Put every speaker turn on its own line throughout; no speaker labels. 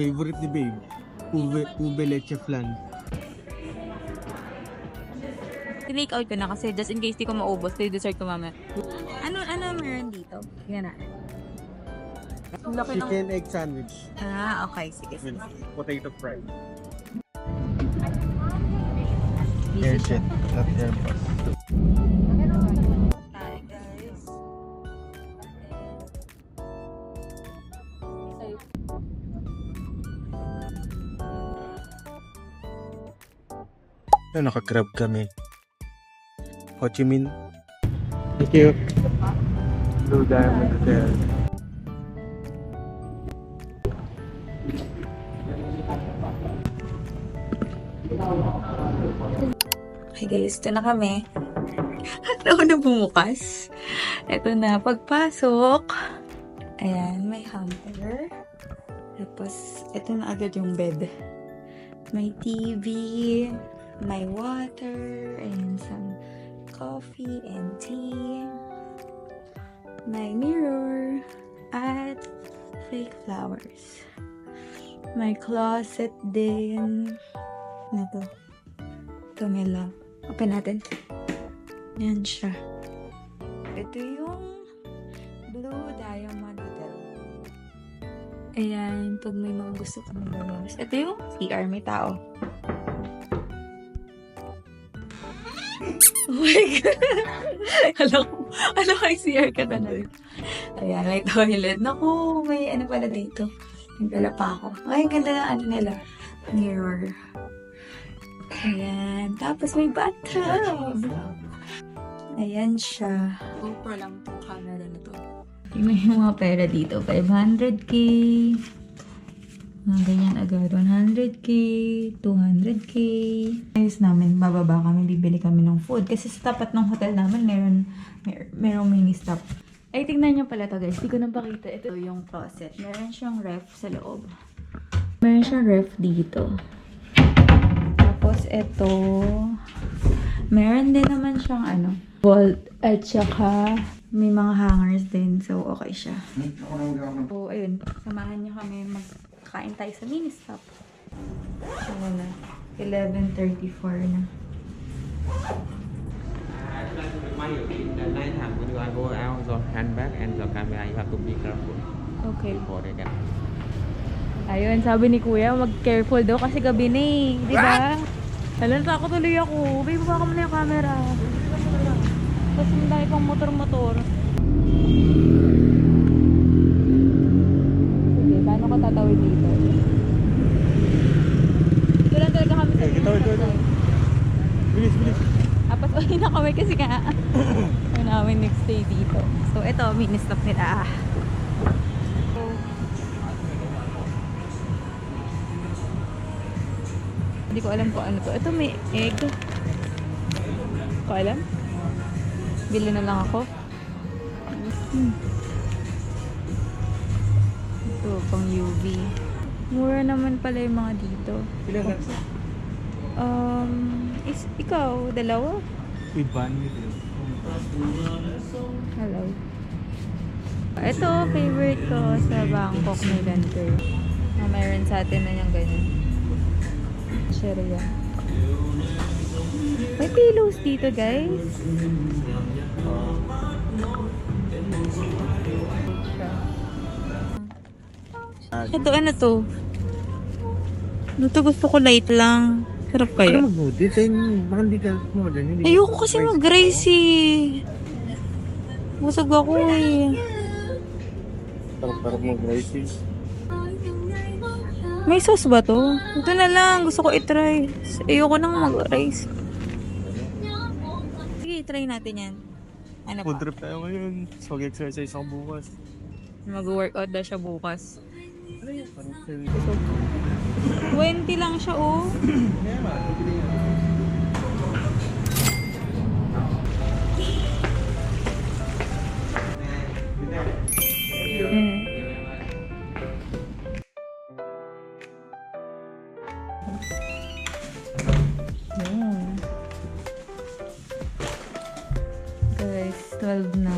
favorite ni Babe. Ube leche flan.
Tinake out ko na kasi just in case di ko maubos, di dessert ko mamaya. Ano meron dito? Yan na. Ang laki ng...
Chicken egg sandwich.
Ah, okay. Sige, sige.
Potato fry.
Busy
Air
siya.
jet, not airport.
Hi, guys.
Nakakrab kami. Ho Chi Minh. Thank you. Blue Diamond Hotel.
Okay guys, ito na kami. At ako na bumukas. Ito na, pagpasok. Ayan, may hamper. Tapos, ito na agad yung bed. May TV, may water, and some coffee and tea. May mirror, at fake flowers. May closet din. Ano to? Ito may love. Open natin. Yan siya. Ito yung Blue Diamond Hotel. Ayan, pag may mga gusto kami gawin. Ito yung CR, may tao. Oh my God! Alam ko yung CR ka talaga. Ayan, may toilet. Naku, may ano pala dito. Nagdala pa ako. Ay, ganda na ano nila. Mirror. Ayan. Tapos may bathtub. Ayan siya. GoPro lang itong camera na to. Yung mga pera dito. 500k. Mga ganyan agad. 100k. 200k. Ayos namin. Bababa kami. Bibili kami ng food. Kasi sa tapat ng hotel namin, merong mini stop. Ay, tingnan nyo pala to guys. Hindi ko napakita. Ito yung closet. Meron siyang ref sa loob. Meron siyang ref dito. Tapos ito, meron din naman siyang ano, vault at saka may mga hangers din. So, okay siya. So, ayun. Samahan niyo kami magkain tayo sa mini stop. Ano na? 11:34 na.
In the night time when you are go out, your handbag and your camera, you have to be careful
Okay.
before they can.
Ayun, sabi ni Kuya, mag-careful daw kasi gabi na eh. Di ba? Alam, takot tuloy ako. Babe, baka mo na yung camera. Tapos ang dami pang motor-motor. Sige, paano ka tatawid dito? Ito lang talaga kami sa
Ito. Bilis.
Tapos uwi na kami kasi nga yun namin next day dito. So, ito, mini stop nila. Hindi ko alam kung ano to. Ito may egg. Hindi ko alam. Bili na lang ako. Ito, pang UV. Mura naman pala yung mga dito.
Ilan lang?
Ikaw, dalawa?
With van.
Hello. Ito, favorite ko sa Bangkok may ganito. Mayroon sa atin na yung ganyan. Sharia. May pillows dito, guys. Ito, ano to? Ito gusto ko light lang. Sarap kaya.
Ano mag-noodle? Baka hindi ka modern.
Ayoko kasi mag-rice eh. Busog ako eh.
Parang mag-rice.
May sauce ba to? Ito na lang. Gusto ko i-try. Ayoko nang mag-rice. Sige, try natin yan. Ano
Food
pa?
trip tayo ngayon. So, mag-exercise ako bukas.
Mag-workout na siya bukas.
Ano yan? Parang
20 lang siya, oh. Yan. Guys, 12 na.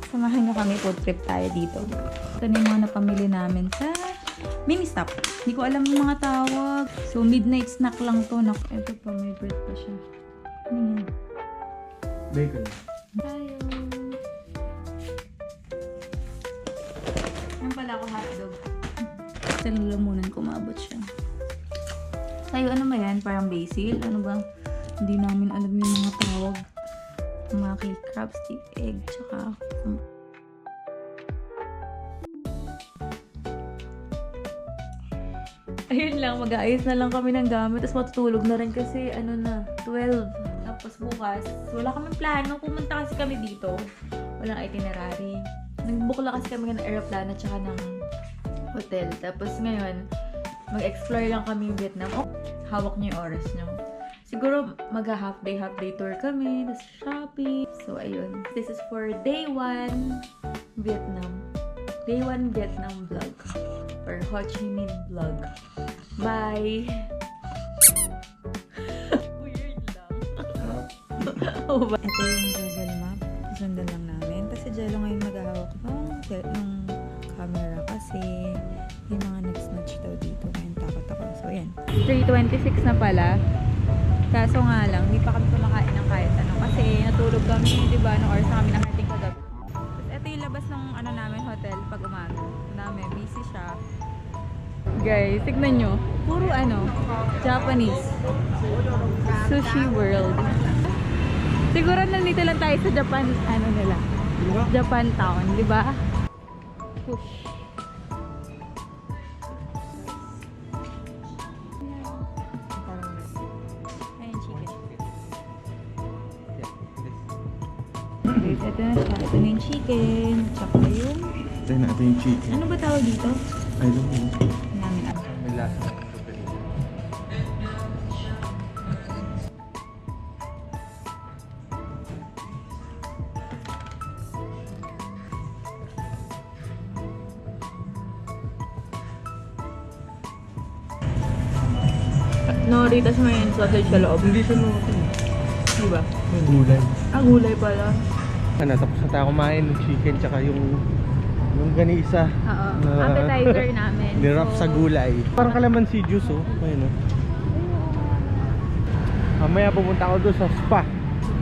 Samahan nyo kami, food trip tayo dito. Ito na yung mga napamili namin sa Mini stop. Hindi ko alam yung mga tawag. So, midnight snack lang to. Ito pa, may bread pa siya. Ano yan?
Bacon.
Tayo. Yan pala ako hotdog. Sa lulamunan ko maabot siya. Tayo, ano ba yan? Parang basil? Ano ba? Hindi namin alam yung mga tawag. Mga crab stick, egg, tsaka ayun lang, mag-aayos na lang kami ng gamit. Tapos matutulog na rin kasi, 12. Tapos bukas, wala kaming plano. Pumunta kasi kami dito. Walang itinerary. Nag-book lang kasi kami ng aeroplano tsaka ng hotel. Tapos ngayon, mag-explore lang kami yung Vietnam. Oh, hawak niyo yung oras niyo. Siguro mag-half day tour kami. Tapos shopping. So, ayun. This is for day 1 Vietnam. Day 1 Vietnam vlog. Or Ho Chi Minh vlog. Bye! Weird lang. Oh, ba? Ito yung Google Map. Sundan lang namin. Kasi Jello ngayon maghahawak ng camera kasi yung mga nag-snatch daw dito. Ngayon takot ako. So, ayan. 3:26 na pala. Kaso nga lang, hindi pa kami kumakain ng kahit ano. Kasi natulog kami, di ba, nung oras na kami nakating kagabi. Tapos ito yung labas ng namin hotel pag umaga. Namin, busy siya. Guys, tignan nyo. Puro Japanese. Sushi World. Siguro nandito lang tayo sa Japan, Japan Town, di ba? Push. Ayun, chicken. Guys, ito na siya. Ito na yung chicken. Tsaka yung...
Ito natin yung chicken.
Ano ba tawag dito?
I don't know.
Namin
May lasa.
Nori, tas may sausage sa loob.
Hindi siya natin.
Diba?
Yung gulay.
Gulay pala.
Tapos na tayo kumain ng chicken tsaka yung ganisa.
Oo.
Na-
Appetizer namin.
Nirap sa gulay. Parang kalamansi juice, oh. Ayun, oh. Mamaya pupunta ako doon sa spa.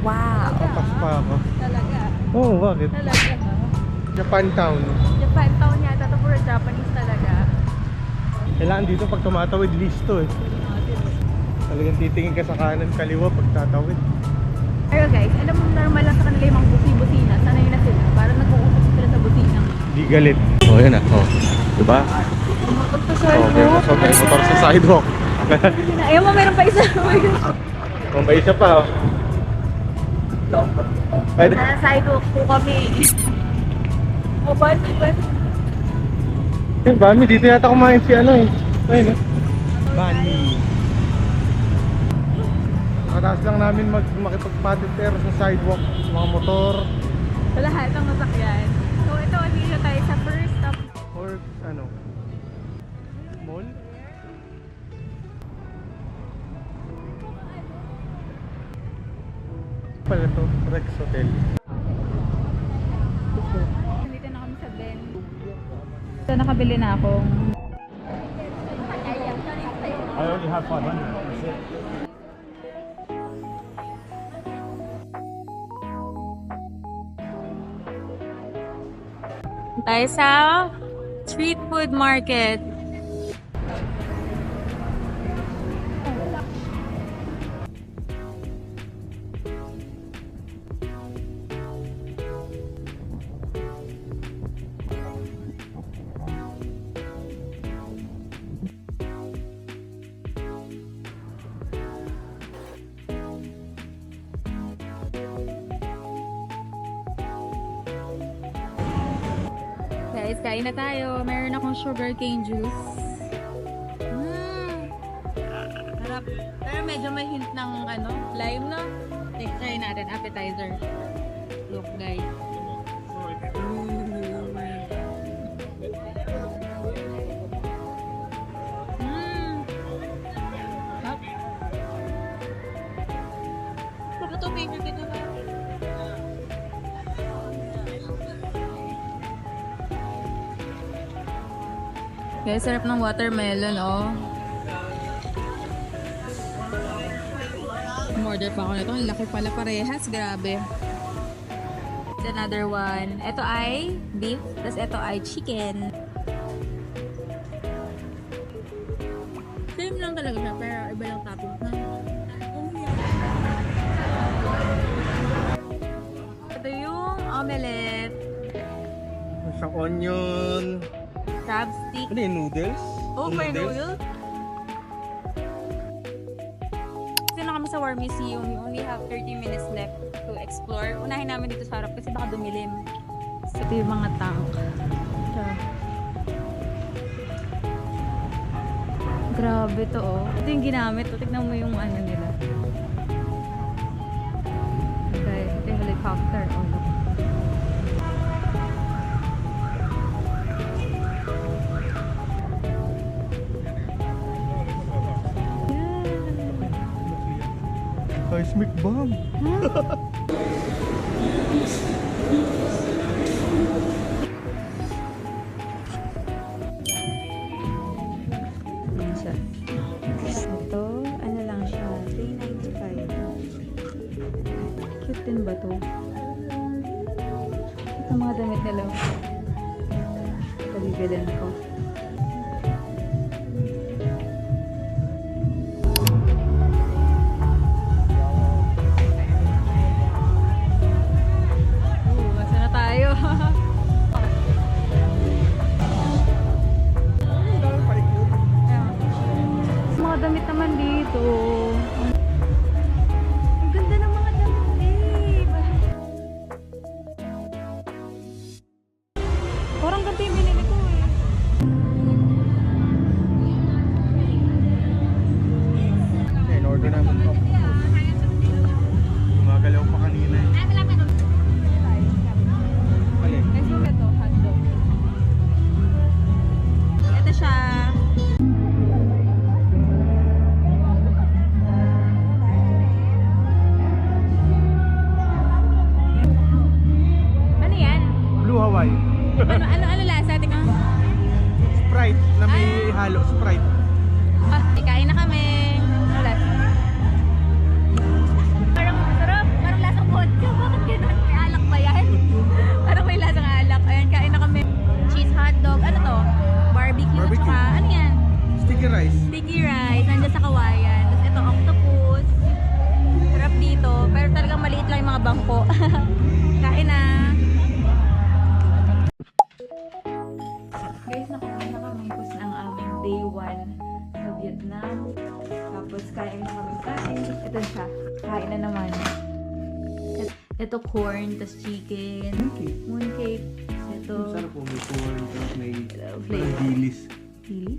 Wow!
Papaspa ako.
Talaga.
Oo, bakit?
Talaga.
Japan Town.
Japan town yata to, puro Japanese talaga.
Kailangan dito pag tumatawid listo eh. Talagang titingin ka sa kanan kaliwa pag tatawid.
Pero guys, alam mo normal lang sa kanila yung mga busina. Sanay na sila. Parang nag-uusap sila sa busina.
Di galit. Oh, yun ah. Oh. Diba? May motor sa sidewalk.
Ayaw mo, meron pa isa.
May isa pa, oh. Pwede.
Nasa sidewalk po kami. O, ba?
Bami, dito yata kumain si Ayun, oh. Bami. Nakataas lang namin makipagpatintero sa sidewalk, mga motor.
Sa lahat ng masakyan. So, ito, dito tayo sa first stop.
Or mall? Pala to, Rex Hotel.
Dito na kami sa Ben. So, nakabili na akong...
I only have 500.
Tayo sa street food market. Guys, kain na tayo. Meron akong sugarcane juice. Harap. Pero medyo may hint ng lime, no? Try natin, appetizer. Look, guys. Ito favorite ito ba? Guys, sarap ng watermelon, oh. Order pa ako nito. Ang laki pala parehas. Grabe. It's another one. Ito ay beef. Tapos ito ay chicken. Same lang talaga siya. Pero iba lang topping. Ito yung omelette.
Isang onion.
Crab stick.
Ano yung noodles?
Oh, for noodles. Dito na kami sa War Museum. We only have 30 minutes left to explore. Unahin namin dito sa harap kasi baka dumilim. So, ito yung mga tank. Ito. Grabe to, oh. Ito yung ginamit. O, tignan mo yung ano nila. Okay, ito yung helicopter. Oh, look.
Seismic bomb.
Ayan siya. Ito, ano lang siya, 395. Cute din ba to? Ito mga damit nila. Paligalan ko. Masa na tayo? Mga damit naman dito. Ang ganda ng mga damit, babe. Parang ganito yung binili ko eh.
In order namin to. Gumagalaw pa kanina eh. Alin?
Ito, hotdog. Ito siya. Ano yan?
Blue Hawaii.
Ano lasa? Tingnan.
Sprite na may halo. Sprite.
Ah, ikain na kami. Ano lasa? Parang masarap. Parang lasang vodka. Bakit ganun? May alak ba yan? Parang may lasang alak. Ayan, kain na kami. Cheese hotdog. Ano to? Barbecue.
Barbecue.
Tsaka, ano yan?
Sticky rice.
Sticky rice. Nandiyan sa kawayan. Tapos ito, octopus. Sarap dito. Pero talagang maliit lang yung mga bangko. Kain na. Guys, nakakain na kami. Tapos na ang aming day 1 sa Vietnam. Tapos kain na kami kain. Ito siya. Kain na naman. Ito corn, tapos chicken.
Okay.
Mooncake. Ito.
Sarap po. May corn. Tapos may
Flavor.
dilis.
Chili.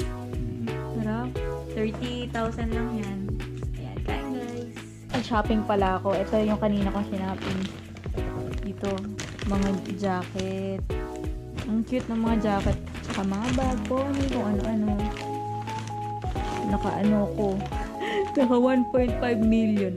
Sarap. 30,000 lang yan. Ayan, kain guys. Shopping pala ako. Ito yung kanina kong sinapin. Dito, mga jacket. Ang cute ng mga jacket. Tsaka mga bag, pony, kung ano-ano. Naka-ano ko. Naka 1.5 million.